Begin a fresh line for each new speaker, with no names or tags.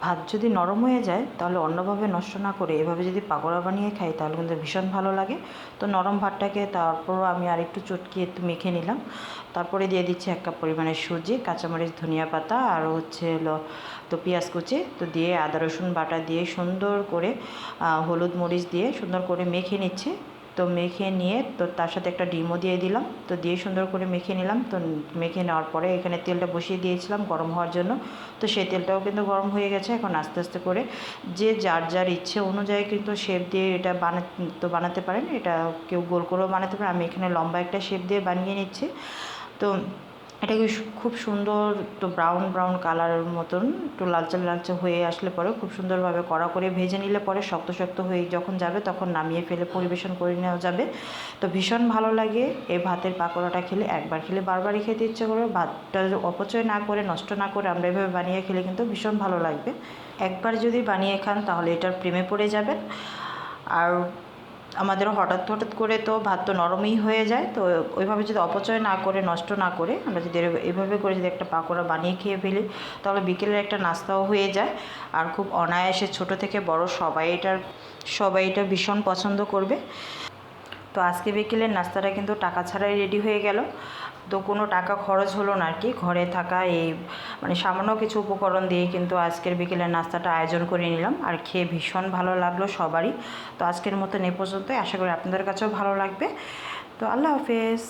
ভাত যদি নরম হয়ে যায় তাহলে অন্যভাবে নষ্ট না করে এভাবে যদি পাকোড়া বানিয়ে খাই তাহলে কিন্তু ভীষণ ভালো লাগে। তো নরম ভাতটাকে তারপরও আমি আরেকটু চটকিয়ে একটু মেখে নিলাম। তারপরে দিয়ে দিচ্ছি 1 কাপ পরিমাণে সুজি, কাঁচামরিচ, ধনিয়া পাতা আর হচ্ছে তো পেঁয়াজ কুচি তো দিয়ে আদা রসুন বাটা দিয়ে সুন্দর করে হলুদ মরিচ দিয়ে সুন্দর করে মেখে নিচ্ছি। তো মেখে নিয়ে তো তার সাথে একটা ডিমও দিয়ে দিলাম। তো দিয়ে সুন্দর করে মেখে নিলাম। তো মেখে নেওয়ার পরে এখানে তেলটা বসিয়ে দিয়েছিলাম গরম হওয়ার জন্য। তো সেই তেলটাও কিন্তু গরম হয়ে গেছে। এখন আস্তে আস্তে করে যে যার যার ইচ্ছে অনুযায়ী কিন্তু শেপ দিয়ে এটা বানাতে পারেন। এটা কেউ গোল করেও বানাতে পারে, আমি এখানে লম্বা একটা শেপ দিয়ে বানিয়ে নিচ্ছি। তো এটাকে খুব সুন্দর তো ব্রাউন ব্রাউন কালারের মতন একটু লালচে লালচে হয়ে আসলে পরে খুব সুন্দরভাবে কড়া করে ভেজে নিলে পরে শক্ত শক্ত হয়ে যখন যাবে তখন নামিয়ে ফেলে পরিবেশন করে নেওয়া যাবে। তো ভীষণ ভালো লাগে এই ভাতের পাকোড়াটা খেলে, একবার খেলে বারবারই খেতে ইচ্ছে করবে। ভাতটা অপচয় না করে নষ্ট না করে আমরা এভাবে বানিয়ে খেলে কিন্তু ভীষণ ভালো লাগবে। একবার যদি বানিয়ে খান তাহলে এটার প্রেমে পড়ে যাবেন। আর আমাদের হঠাৎ হঠাৎ করে তো ভাত তো নরমই হয়ে যায়। তো ওইভাবে যদি অপচয় না করে নষ্ট না করে আমরা যদি এভাবে করে যদি একটা পাকোড়া বানিয়ে খেয়ে ফেলি তাহলে বিকেলের একটা নাস্তাও হয়ে যায়। আর খুব অনায়াসে ছোট থেকে বড় সবাই এটা ভীষণ পছন্দ করবে। তো আজকে বিকেলের নাস্তাটা কিন্তু টাকা ছাড়াই রেডি হয়ে গেল। তো কোনো টাকা খরচ হলো না আর কি, ঘরে থাকা এই মানে সামান্য কিছু উপকরণ দিয়ে কিন্তু আজকের বিকেলের নাস্তাটা আয়োজন করে নিলাম। আর খেয়ে ভীষণ ভালো লাগলো সবারই। তো আজকের মতন এ পর্যন্তই, আশা করি আপনাদের কাছেও ভালো লাগবে। তো আল্লাহ হাফেজ।